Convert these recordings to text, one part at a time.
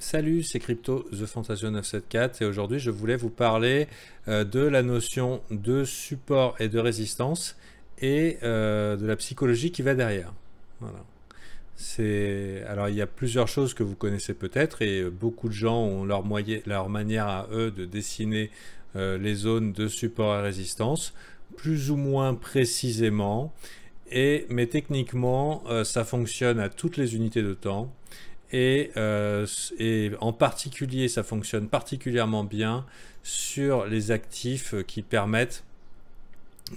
Salut, c'est Crypto The Fantasio 974 et aujourd'hui je voulais vous parler de la notion de support et de résistance et de la psychologie qui va derrière. Voilà. Alors il y a plusieurs choses que vous connaissez peut-être et beaucoup de gens ont leur manière à eux de dessiner les zones de support et résistance, plus ou moins précisément, mais techniquement ça fonctionne à toutes les unités de temps. Et en particulier, ça fonctionne particulièrement bien sur les actifs qui permettent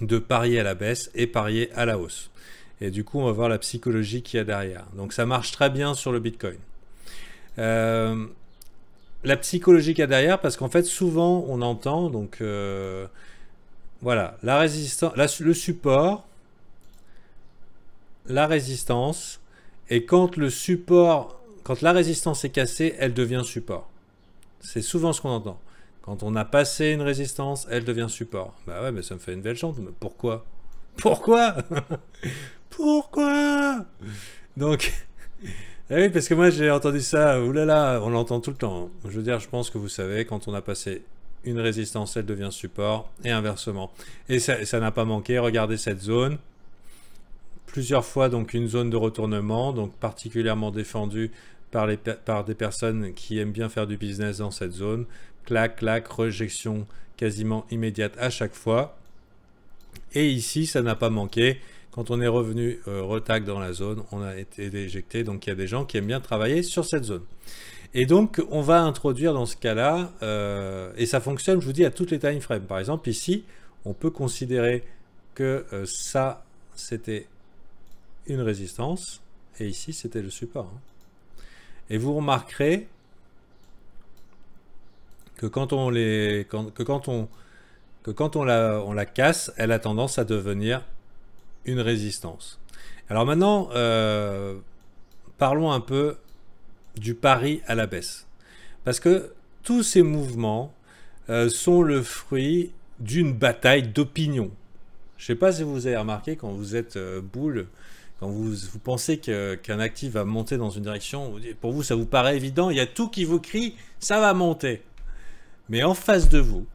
de parier à la baisse et parier à la hausse. Et du coup, on va voir la psychologie qu'il y a derrière. Donc ça marche très bien sur le Bitcoin. La psychologie qu'il y a derrière, parce qu'en fait, souvent, on entend, donc voilà, la résistance, le support, la résistance, et quand la résistance est cassée, elle devient support. C'est souvent ce qu'on entend. Quand on a passé une résistance, elle devient support. Bah ouais, mais ça me fait une belle chante. Mais pourquoi? Pourquoi? Pourquoi? Donc, oui, parce que moi j'ai entendu ça, oulala, on l'entend tout le temps. Je veux dire, je pense que vous savez, quand on a passé une résistance, elle devient support, et inversement. Et ça n'a pas manqué, regardez cette zone. Plusieurs fois, donc une zone de retournement, donc particulièrement défendue par des personnes qui aiment bien faire du business dans cette zone. Clac, clac, rejection quasiment immédiate à chaque fois. Et ici, ça n'a pas manqué. Quand on est revenu retac dans la zone, on a été éjecté. Donc il y a des gens qui aiment bien travailler sur cette zone. Et donc, on va introduire dans ce cas-là, et ça fonctionne, je vous dis, à toutes les time frames. Par exemple, ici, on peut considérer que ça, c'était une résistance, et ici, c'était le support. Et vous remarquerez que quand on la casse, elle a tendance à devenir une résistance. Alors maintenant, parlons un peu du pari à la baisse. Parce que tous ces mouvements sont le fruit d'une bataille d'opinion. Je ne sais pas si vous avez remarqué quand vous êtes boule, quand vous pensez qu'un actif va monter dans une direction, pour vous ça vous paraît évident, il y a tout qui vous crie, ça va monter. Mais en face de vous,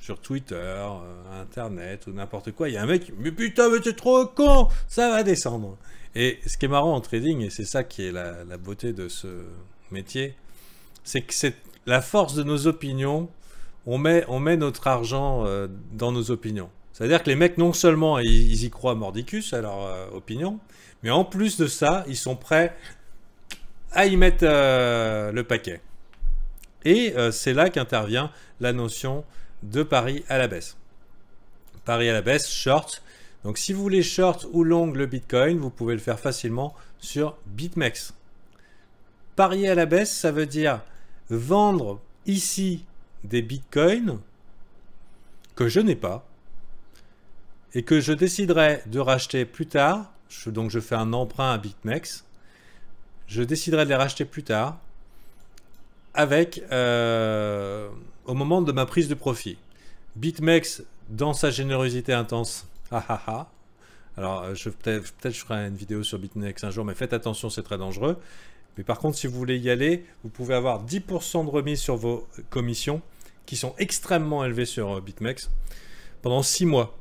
sur Twitter, Internet ou n'importe quoi, il y a un mec qui dit « Mais putain, mais t'es trop con, ça va descendre !» Et ce qui est marrant en trading, et c'est ça qui est la beauté de ce métier, c'est que c'est la force de nos opinions, on met notre argent dans nos opinions. C'est-à-dire que les mecs, non seulement ils y croient mordicus à leur opinion, mais en plus de ça, ils sont prêts à y mettre le paquet. Et c'est là qu'intervient la notion de pari à la baisse. Pari à la baisse, short. Donc si vous voulez short ou long le Bitcoin, vous pouvez le faire facilement sur BitMEX. Parier à la baisse, ça veut dire vendre ici des Bitcoins que je n'ai pas et que je déciderai de racheter plus tard. Donc je fais un emprunt à BitMEX. Je déciderai de les racheter plus tard avec au moment de ma prise de profit. BitMEX, dans sa générosité intense, alors peut-être je ferai une vidéo sur BitMEX un jour, mais faites attention, c'est très dangereux. Mais par contre, si vous voulez y aller, vous pouvez avoir 10% de remise sur vos commissions qui sont extrêmement élevées sur BitMEX pendant 6 mois.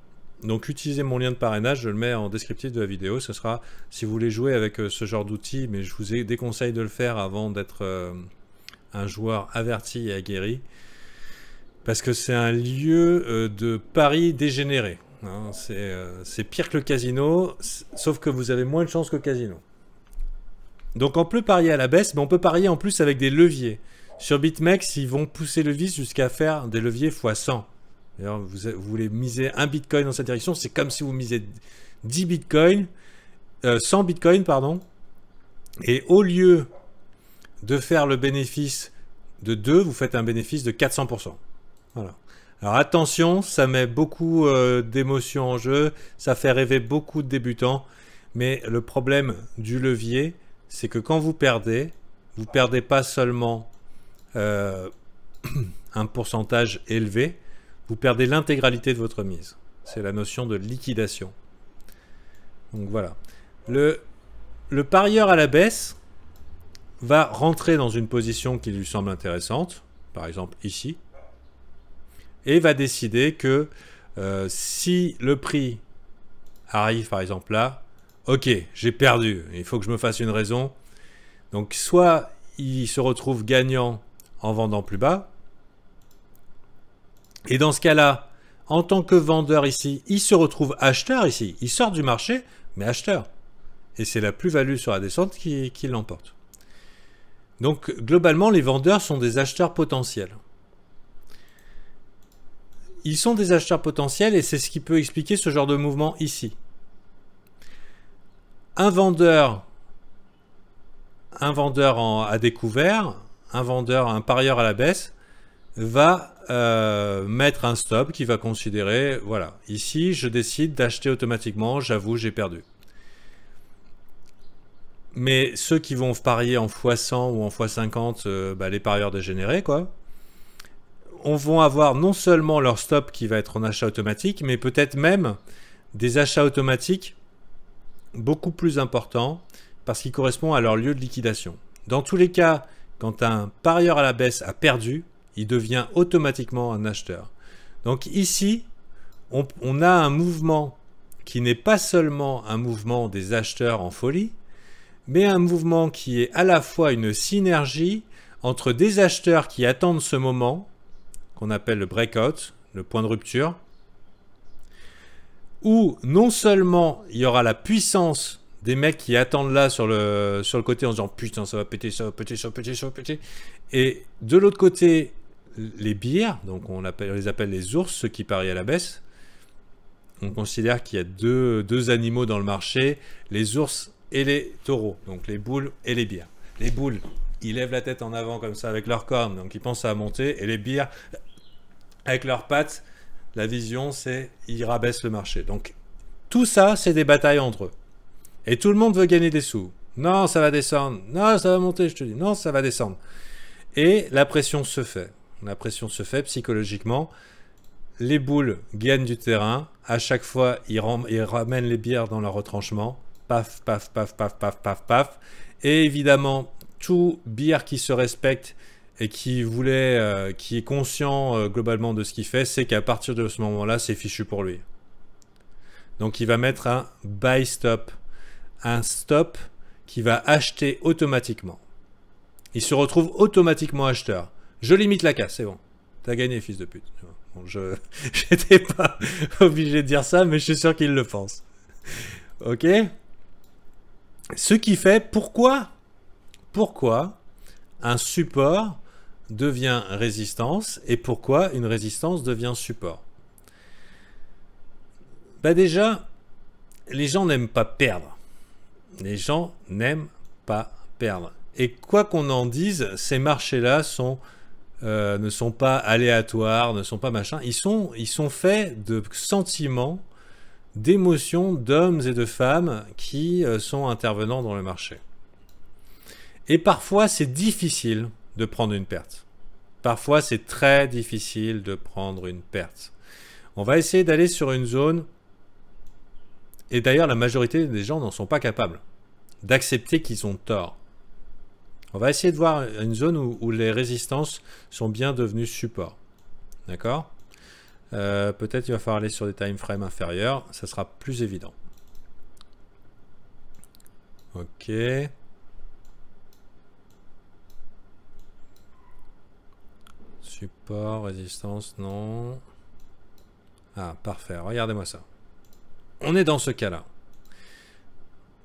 Donc utilisez mon lien de parrainage, je le mets en descriptif de la vidéo. Ce sera, si vous voulez jouer avec ce genre d'outils, mais je vous déconseille de le faire avant d'être un joueur averti et aguerri, parce que c'est un lieu de paris dégénéré. Hein, c'est pire que le casino, sauf que vous avez moins de chances que le casino. Donc on peut parier à la baisse, mais on peut parier en plus avec des leviers. Sur BitMEX, ils vont pousser le vice jusqu'à faire des leviers x100. D'ailleurs, vous voulez miser un Bitcoin dans cette direction, c'est comme si vous misez 10 Bitcoins, 100 Bitcoins, pardon, et au lieu de faire le bénéfice de 2, vous faites un bénéfice de 400%. Voilà. Alors attention, ça met beaucoup d'émotions en jeu, ça fait rêver beaucoup de débutants, mais le problème du levier, c'est que quand vous perdez pas seulement un pourcentage élevé, vous perdez l'intégralité de votre mise. C'est la notion de liquidation. Donc voilà. Le parieur à la baisse, va rentrer dans une position qui lui semble intéressante, par exemple ici, et va décider que si le prix arrive par exemple là, ok, j'ai perdu, il faut que je me fasse une raison. Donc soit il se retrouve gagnant en vendant plus bas, et dans ce cas-là, en tant que vendeur ici, il se retrouve acheteur ici. Il sort du marché, mais acheteur. Et c'est la plus-value sur la descente qui l'emporte. Donc globalement, les vendeurs sont des acheteurs potentiels. Ils sont des acheteurs potentiels et c'est ce qui peut expliquer ce genre de mouvement ici. Un vendeur à découvert, un parieur à la baisse, va mettre un stop qui va considérer, voilà, ici je décide d'acheter automatiquement, j'avoue j'ai perdu. Mais ceux qui vont parier en x100 ou en x50, les parieurs dégénérés, quoi, on va avoir non seulement leur stop qui va être en achat automatique, mais peut-être même des achats automatiques beaucoup plus importants parce qu'ils correspondent à leur lieu de liquidation. Dans tous les cas, quand un parieur à la baisse a perdu, il devient automatiquement un acheteur. Donc ici, on a un mouvement qui n'est pas seulement un mouvement des acheteurs en folie, mais un mouvement qui est à la fois une synergie entre des acheteurs qui attendent ce moment, qu'on appelle le breakout, le point de rupture, où non seulement il y aura la puissance des mecs qui attendent là sur le côté en disant putain ça va péter, ça va péter, ça va péter, ça va péter, et de l'autre côté les bières, donc on les appelle les ours, ceux qui parient à la baisse. On considère qu'il y a deux animaux dans le marché, les ours et les taureaux, donc les boules et les bières. Les boules, ils lèvent la tête en avant comme ça avec leurs cornes, donc ils pensent à monter, et les bières, avec leurs pattes, la vision c'est ils rabaissent le marché. Donc tout ça, c'est des batailles entre eux. Et tout le monde veut gagner des sous. Non, ça va descendre. Non, ça va monter, je te dis. Non, ça va descendre. Et la pression se fait. La pression se fait psychologiquement. Les boules gagnent du terrain. À chaque fois, ils ramènent les bières dans leur retranchement. Paf, paf, paf, paf, paf, paf, paf. Et évidemment, tout bière qui se respecte et qui est conscient globalement de ce qu'il fait, c'est qu'à partir de ce moment-là, c'est fichu pour lui. Donc, il va mettre un buy stop. Un stop qui va acheter automatiquement. Il se retrouve automatiquement acheteur. Je limite la casse, c'est bon. T'as gagné, fils de pute. Bon, j'étais pas obligé de dire ça, mais je suis sûr qu'il le pense. Ok? Ce qui fait pourquoi un support devient résistance et pourquoi une résistance devient support. Bah déjà, les gens n'aiment pas perdre. Les gens n'aiment pas perdre. Et quoi qu'on en dise, ces marchés-là ne sont pas aléatoires, ne sont pas machin. Ils sont faits de sentiments, d'émotions d'hommes et de femmes qui sont intervenants dans le marché. Et parfois, c'est difficile de prendre une perte. Parfois, c'est très difficile de prendre une perte. On va essayer d'aller sur une zone, et d'ailleurs, la majorité des gens n'en sont pas capables d'accepter qu'ils ont tort. On va essayer de voir une zone où les résistances sont bien devenues support. D'accord ? Peut-être il va falloir aller sur des time frames inférieurs, ça sera plus évident. Ok. Support, résistance, non. Ah, parfait, regardez-moi ça. On est dans ce cas-là.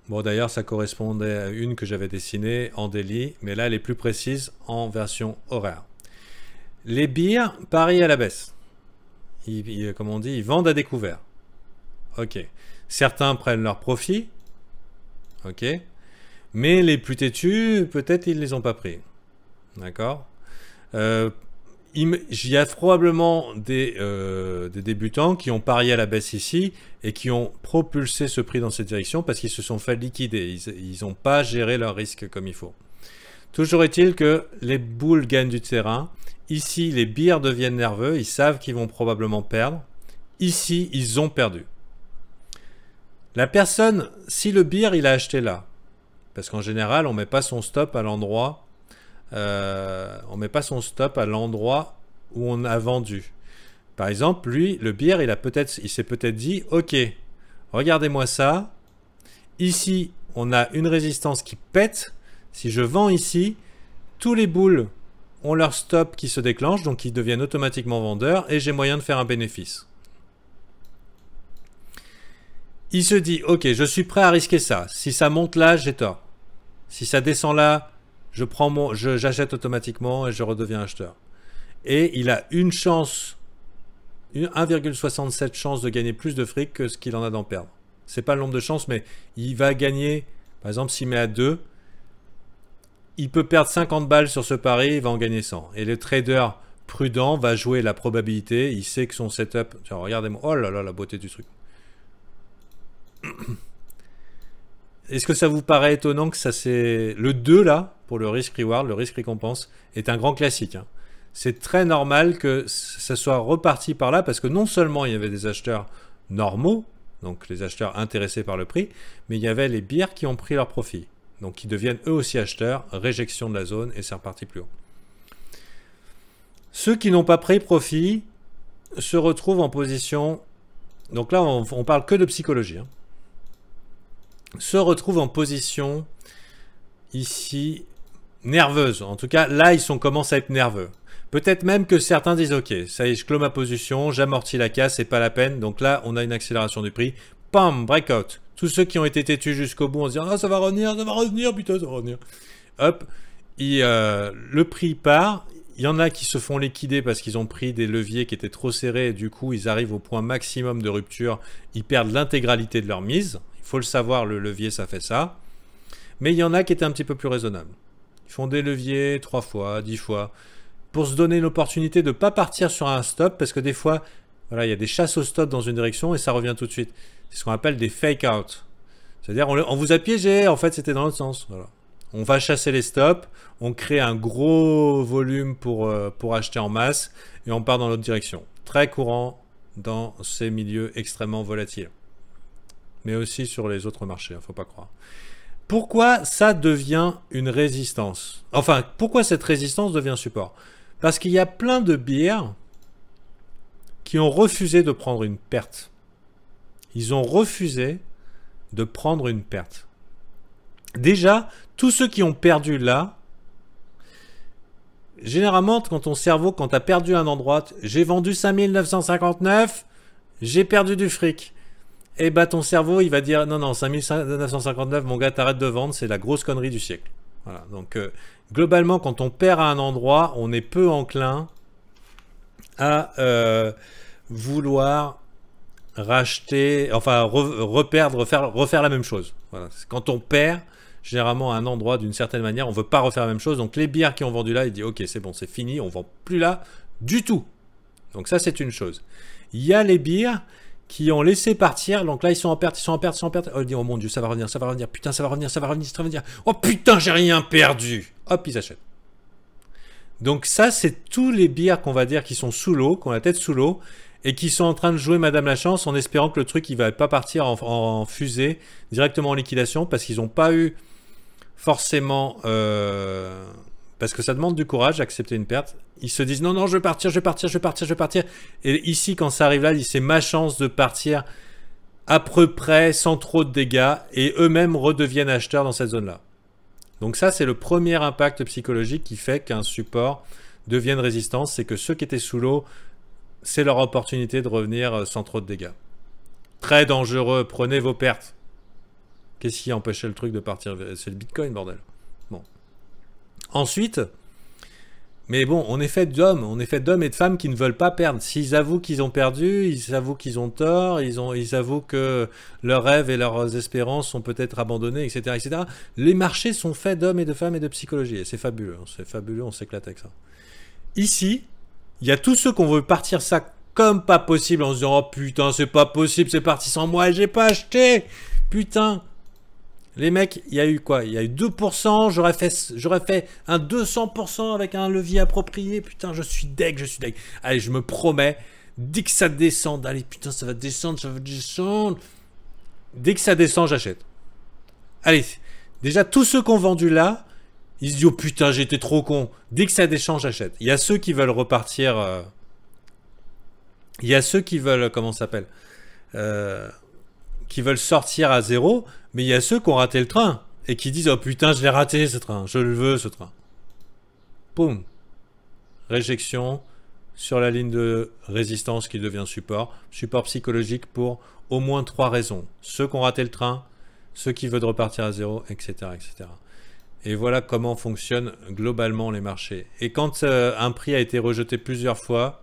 Bon, d'ailleurs, ça correspondait à une que j'avais dessinée en daily, mais là, elle est plus précise en version horaire. Les bières parient à la baisse. Comme on dit, ils vendent à découvert. Ok. Certains prennent leur profit. Ok. Mais les plus têtus, peut-être ils ne les ont pas pris. D'accord. Il y a probablement des débutants qui ont parié à la baisse ici et qui ont propulsé ce prix dans cette direction parce qu'ils se sont fait liquider. Ils n'ont pas géré leur risque comme il faut. Toujours est-il que les boules gagnent du terrain. Ici, les bières deviennent nerveux. Ils savent qu'ils vont probablement perdre. Ici, ils ont perdu. La personne, si le beer, il a acheté là, Parce qu'en général, on met pas son stop à l'endroit. On met pas son stop à l'endroit où on a vendu. Par exemple, lui, le bear, il s'est peut-être dit, ok, regardez-moi ça. Ici, on a une résistance qui pète. Si je vends ici, tous les boules ont leur stop qui se déclenche, donc ils deviennent automatiquement vendeurs et j'ai moyen de faire un bénéfice. Il se dit, ok, je suis prêt à risquer ça. Si ça monte là, j'ai tort. Si ça descend là, j'achète automatiquement et je redeviens acheteur. Et il a une chance, 1,67 chance de gagner plus de fric que ce qu'il en a d'en perdre. C'est pas le nombre de chances, mais il va gagner, par exemple, s'il met à 2, il peut perdre 50 balles sur ce pari, il va en gagner 100. Et le trader prudent va jouer la probabilité, il sait que son setup... Tiens, regardez-moi, oh là là, la beauté du truc. Est-ce que ça vous paraît étonnant que ça c'est... Le 2 là, pour le risk-reward, le risque-récompense, est un grand classique. Hein. C'est très normal que ça soit reparti par là, parce que non seulement il y avait des acheteurs normaux, donc les acheteurs intéressés par le prix, mais il y avait les bears qui ont pris leur profit. Donc ils deviennent eux aussi acheteurs, réjection de la zone, et c'est reparti plus haut. Ceux qui n'ont pas pris profit se retrouvent en position... Donc là, on parle que de psychologie. Hein. Se retrouvent en position, ici, nerveuse. En tout cas, là, commencent à être nerveux. Peut-être même que certains disent, ok, ça y est, je clôt ma position, j'amortis la casse, c'est pas la peine. Donc là, on a une accélération du prix. Pam, breakout. Tous ceux qui ont été têtus jusqu'au bout en se disant, ah, ça va revenir, putain, ça va revenir. Hop, le prix part. Il y en a qui se font liquider parce qu'ils ont pris des leviers qui étaient trop serrés et du coup, ils arrivent au point maximum de rupture. Ils perdent l'intégralité de leur mise. Il faut le savoir, le levier, ça fait ça. Mais il y en a qui étaient un petit peu plus raisonnables. Ils font des leviers 3 fois, 10 fois, pour se donner l'opportunité de ne pas partir sur un stop, parce que des fois, voilà, il y a des chasses au stop dans une direction et ça revient tout de suite. C'est ce qu'on appelle des fake-out. C'est-à-dire, on vous a piégé, en fait, c'était dans l'autre sens. Voilà. On va chasser les stops, on crée un gros volume pour acheter en masse et on part dans l'autre direction. Très courant dans ces milieux extrêmement volatiles. Mais aussi sur les autres marchés, il ne faut pas croire. Pourquoi ça devient une résistance? Enfin, pourquoi cette résistance devient support? Parce qu'il y a plein de bears qui ont refusé de prendre une perte. Ils ont refusé de prendre une perte. Déjà, tous ceux qui ont perdu là, généralement, quand ton cerveau, quand tu as perdu un endroit, j'ai vendu 5959, j'ai perdu du fric. Et bah ton cerveau, il va dire, non, non, 5959, mon gars, t'arrêtes de vendre, c'est la grosse connerie du siècle. Voilà, donc globalement, quand on perd à un endroit, on est peu enclin à vouloir racheter, enfin reperdre, refaire la même chose. Voilà. Quand on perd, généralement à un endroit d'une certaine manière, on ne veut pas refaire la même chose. Donc les bears qui ont vendu là, ils disent ok, c'est bon, c'est fini, on ne vend plus là du tout. Donc ça, c'est une chose. Il y a les bears qui ont laissé partir, donc là ils sont en perte, ils sont en perte, ils sont en perte. Oh, ils disent, oh mon dieu, ça va revenir, putain, ça va revenir, ça va revenir, ça va revenir. Oh putain, j'ai rien perdu. Hop, ils achètent. Donc ça, c'est tous les bears qu'on va dire qui sont sous l'eau, qui ont la tête sous l'eau, et qui sont en train de jouer Madame la Chance en espérant que le truc il va pas partir en fusée directement en liquidation parce qu'ils n'ont pas eu forcément parce que ça demande du courage d'accepter une perte. Ils se disent non non, je vais partir, je vais partir, je vais partir, je vais partir. Et ici quand ça arrive là, c'est ma chance de partir à peu près sans trop de dégâts et eux-mêmes redeviennent acheteurs dans cette zone-là. Donc ça c'est le premier impact psychologique qui fait qu'un support devienne résistance, c'est que ceux qui étaient sous l'eau, c'est leur opportunité de revenir sans trop de dégâts. Très dangereux, prenez vos pertes. Qu'est-ce qui empêchait le truc de partir? C'est le Bitcoin, bordel. Bon. Ensuite, mais bon, on est fait d'hommes et de femmes qui ne veulent pas perdre. S'ils avouent qu'ils ont perdu, ils avouent qu'ils ont tort, ils avouent que leurs rêves et leurs espérances sont peut-être abandonnés, etc., etc. Les marchés sont faits d'hommes et de femmes et de psychologie. Et c'est fabuleux, on s'éclate avec ça. Ici, il y a tous ceux qu'on veut partir ça comme pas possible en se disant « Oh putain, c'est pas possible, c'est parti sans moi et j'ai pas acheté !» Putain. Les mecs, il y a eu quoi? Il y a eu 2%, j'aurais fait un 200% avec un levier approprié. Putain, je suis deg, je suis deg. Allez, je me promets, dès que ça descend, allez, putain, ça va descendre, ça va descendre. Dès que ça descend, j'achète. Allez, Déjà, tous ceux qui ont vendu là, ils se disent, oh putain, j'étais trop con. Dès que ça descend, j'achète. Il y a ceux qui veulent repartir... il y a ceux qui veulent... Comment ça s'appelle qui veulent sortir à zéro, mais il y a ceux qui ont raté le train et qui disent, oh putain, je l'ai raté ce train. Je le veux, ce train. Boum. Réjection sur la ligne de résistance qui devient support. Support psychologique pour au moins 3 raisons. Ceux qui ont raté le train, ceux qui veulent repartir à zéro, etc., etc. Et voilà comment fonctionnent globalement les marchés. Et quand un prix a été rejeté plusieurs fois,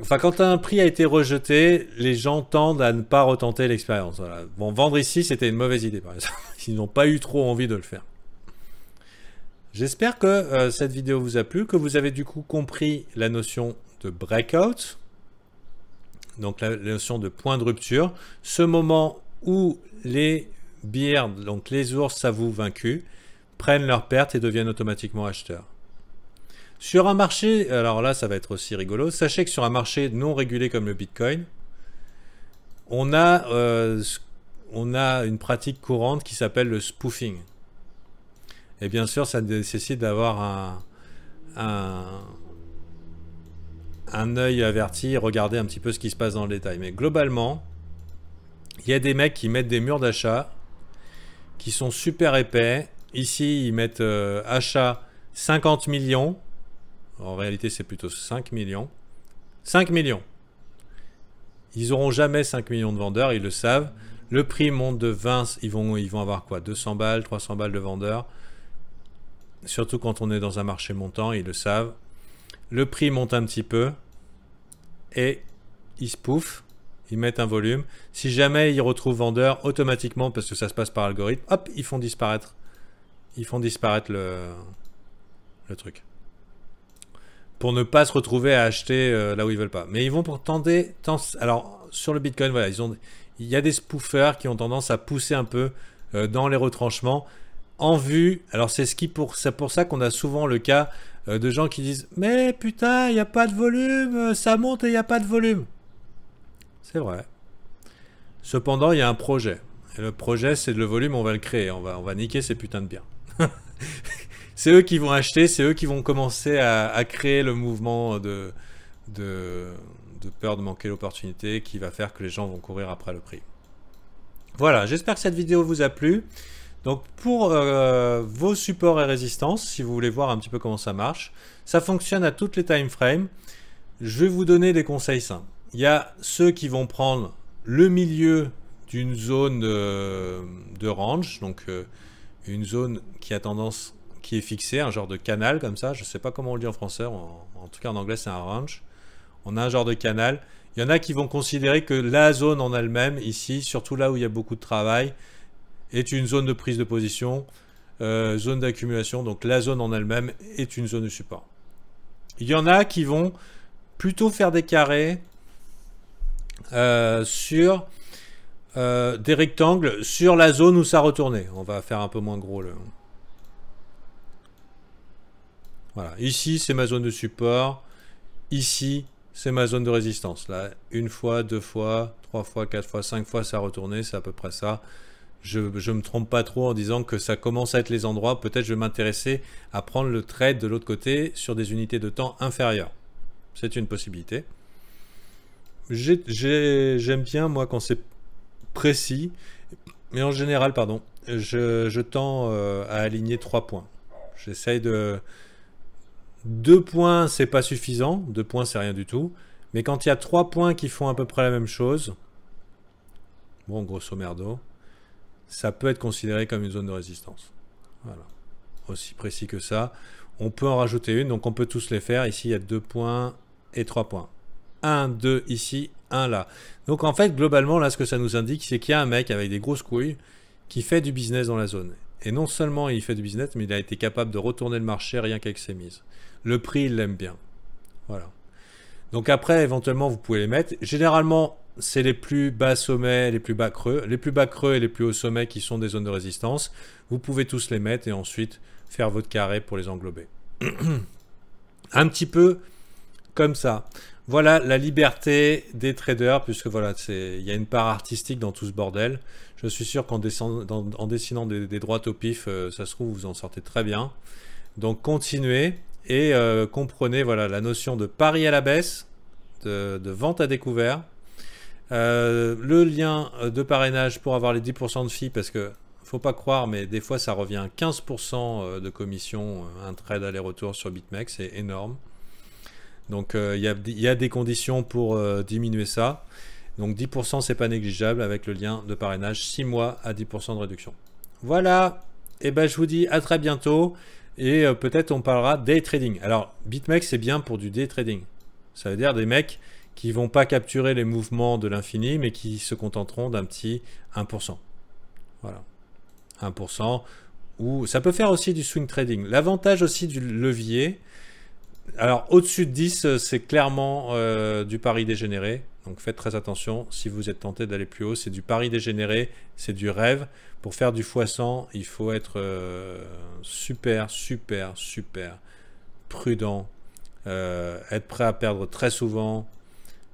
enfin quand un prix a été rejeté, les gens tendent à ne pas retenter l'expérience. Voilà. Bon, vendre ici, c'était une mauvaise idée par exemple. Ils n'ont pas eu trop envie de le faire. J'espère que cette vidéo vous a plu, que vous avez du coup compris la notion de breakout, donc la notion de point de rupture, ce moment où les bears, donc les ours à vous vaincus, prennent leurs pertes et deviennent automatiquement acheteurs. Sur un marché, alors là ça va être aussi rigolo, sachez que sur un marché non régulé comme le Bitcoin, on a une pratique courante qui s'appelle le spoofing. Et bien sûr, ça nécessite d'avoir un œil averti et regarder un petit peu ce qui se passe dans le détail. Mais globalement, il y a des mecs qui mettent des murs d'achat qui sont super épais. Ici, ils mettent achat 50 millions. En réalité, c'est plutôt 5 millions. 5 millions. Ils n'auront jamais 5 millions de vendeurs, ils le savent. Le prix monte de 20, ils vont avoir quoi? 200 balles, 300 balles de vendeurs. Surtout quand on est dans un marché montant, ils le savent. Le prix monte un petit peu et ils spoofent, ils mettent un volume. Si jamais ils retrouvent vendeur, automatiquement, parce que ça se passe par algorithme, hop, ils font disparaître le truc. Pour ne pas se retrouver à acheter là où ils veulent pas. Mais ils vont pour tenter... Alors, sur le Bitcoin, voilà, il y a des spoofers qui ont tendance à pousser un peu dans les retranchements en vue. Alors, c'est pour ça qu'on a souvent le cas de gens qui disent « Mais putain, il n'y a pas de volume, ça monte et il n'y a pas de volume. » C'est vrai. Cependant, il y a un projet. Et le projet, c'est le volume, on va le créer. On va niquer ces putains de biens. C'est eux qui vont acheter, c'est eux qui vont commencer à créer le mouvement de peur de manquer l'opportunité qui va faire que les gens vont courir après le prix. Voilà, j'espère que cette vidéo vous a plu. Donc pour vos supports et résistances, si vous voulez voir un petit peu comment ça marche, ça fonctionne à toutes les time frames. Je vais vous donner des conseils simples. Il y a ceux qui vont prendre le milieu d'une zone de range, donc une zone qui a tendance, qui est fixée, un genre de canal comme ça. Je ne sais pas comment on le dit en français, en tout cas en anglais c'est un range. On a un genre de canal. Il y en a qui vont considérer que la zone en elle-même, ici, surtout là où il y a beaucoup de travail, est une zone de prise de position, zone d'accumulation. Donc la zone en elle-même est une zone de support. Il y en a qui vont plutôt faire des carrés sur des rectangles sur la zone où ça retournait. On va faire un peu moins gros. Voilà. Ici, c'est ma zone de support. Ici, c'est ma zone de résistance. Là, une fois, 2 fois, 3 fois, 4 fois, 5 fois, ça a retourné. C'est à peu près ça. Je ne me trompe pas trop en disant que ça commence à être les endroits. Peut-être je vais m'intéresser à prendre le trade de l'autre côté sur des unités de temps inférieures. C'est une possibilité. J'aime bien, moi, quand c'est précis. Mais en général, pardon, je tends à aligner 3 points. J'essaye de... 2 points, c'est pas suffisant. 2 points, c'est rien du tout. Mais quand il y a 3 points qui font à peu près la même chose, bon, grosso merdo, ça peut être considéré comme une zone de résistance. Voilà. Aussi précis que ça. On peut en rajouter une, donc on peut tous les faire. Ici, il y a 2 points et 3 points. 1, 2 ici, 1 là. Donc en fait, globalement, là, ce que ça nous indique, c'est qu'il y a un mec avec des grosses couilles qui fait du business dans la zone. Et non seulement il fait du business, mais il a été capable de retourner le marché rien qu'avec ses mises. Le prix, il l'aime bien. Voilà. Donc après, éventuellement, vous pouvez les mettre. Généralement, c'est les plus bas sommets, les plus bas creux. Les plus bas creux et les plus hauts sommets qui sont des zones de résistance. Vous pouvez tous les mettre et ensuite faire votre carré pour les englober. Un petit peu comme ça. Voilà la liberté des traders, puisque voilà, il y a une part artistique dans tout ce bordel. Je suis sûr qu'en dessinant des droites au pif, ça se trouve, vous en sortez très bien. Donc continuez et comprenez voilà, la notion de pari à la baisse, de vente à découvert. Le lien de parrainage pour avoir les 10% de fee, parce que faut pas croire, mais des fois ça revient à 15% de commission, un trade aller-retour sur BitMEX, c'est énorme. Donc il y a des conditions pour diminuer ça. Donc 10% c'est pas négligeable avec le lien de parrainage, 6 mois à 10% de réduction. Voilà, et ben je vous dis à très bientôt et peut-être on parlera day trading. Alors BitMEX c'est bien pour du day trading. Ça veut dire des mecs qui vont pas capturer les mouvements de l'infini mais qui se contenteront d'un petit 1%. Voilà. 1%, ou ça peut faire aussi du swing trading. L'avantage aussi du levier, alors au-dessus de 10, c'est clairement du pari dégénéré. Donc faites très attention, si vous êtes tenté d'aller plus haut, c'est du pari dégénéré, c'est du rêve. Pour faire du x100, il faut être super prudent, être prêt à perdre très souvent,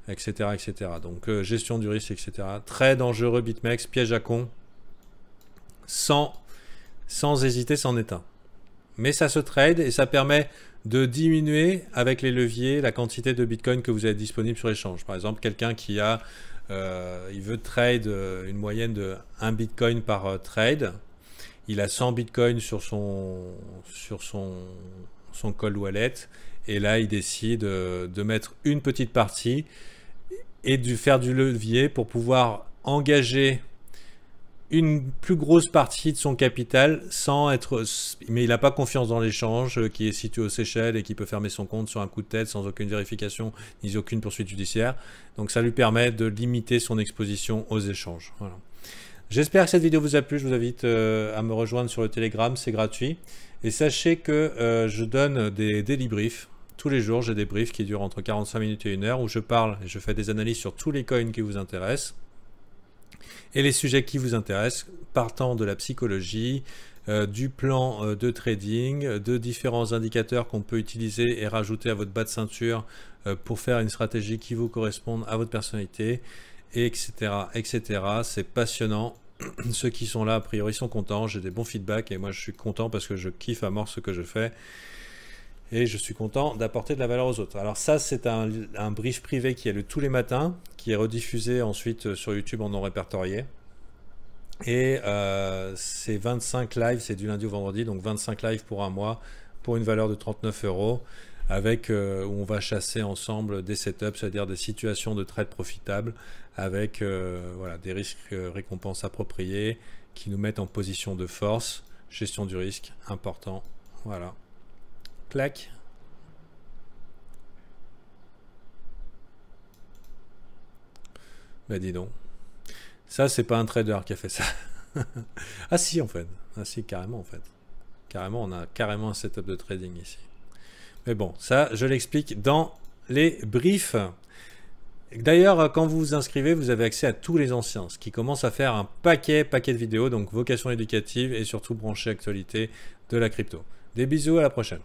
etc. etc. Donc gestion du risque, etc. Très dangereux BitMEX, piège à con. Sans hésiter, c'en est un. Mais ça se trade et ça permet de diminuer avec les leviers la quantité de Bitcoin que vous avez disponible sur l'échange. Par exemple, quelqu'un qui a, il veut trade une moyenne de 1 Bitcoin par trade. Il a 100 Bitcoin sur son cold wallet et là il décide de mettre une petite partie et de faire du levier pour pouvoir engager une plus grosse partie de son capital sans être... Mais il n'a pas confiance dans l'échange qui est situé aux Seychelles et qui peut fermer son compte sur un coup de tête sans aucune vérification ni aucune poursuite judiciaire. Donc ça lui permet de limiter son exposition aux échanges. Voilà. J'espère que cette vidéo vous a plu. Je vous invite à me rejoindre sur le Telegram, c'est gratuit. Et sachez que je donne des daily briefs. Tous les jours, j'ai des briefs qui durent entre 45 minutes et 1 heure où je parle et je fais des analyses sur tous les coins qui vous intéressent. Et les sujets qui vous intéressent, partant de la psychologie, du plan de trading, de différents indicateurs qu'on peut utiliser et rajouter à votre bas de ceinture pour faire une stratégie qui vous corresponde à votre personnalité, etc. etc. C'est passionnant. Ceux qui sont là, a priori, sont contents. J'ai des bons feedbacks et moi, je suis content parce que je kiffe à mort ce que je fais. Et je suis content d'apporter de la valeur aux autres. Alors ça, c'est un brief privé qui est le tous les matins, qui est rediffusé ensuite sur YouTube en non répertorié. Et c'est 25 lives, c'est du lundi au vendredi, donc 25 lives pour un mois, pour une valeur de 39 €, avec où on va chasser ensemble des setups, c'est-à-dire des situations de trade profitables, avec voilà, des risques récompenses appropriés, qui nous mettent en position de force, gestion du risque, important, voilà. Clac. Bah dis donc. Ça, c'est pas un trader qui a fait ça. Ah si, en fait. Ah si, carrément, en fait. Carrément, on a carrément un setup de trading ici. Mais bon, ça, je l'explique dans les briefs. D'ailleurs, quand vous vous inscrivez, vous avez accès à tous les anciens, ce qui commence à faire un paquet de vidéos, donc vocation éducative et surtout branchée actualité de la crypto. Des bisous, à la prochaine.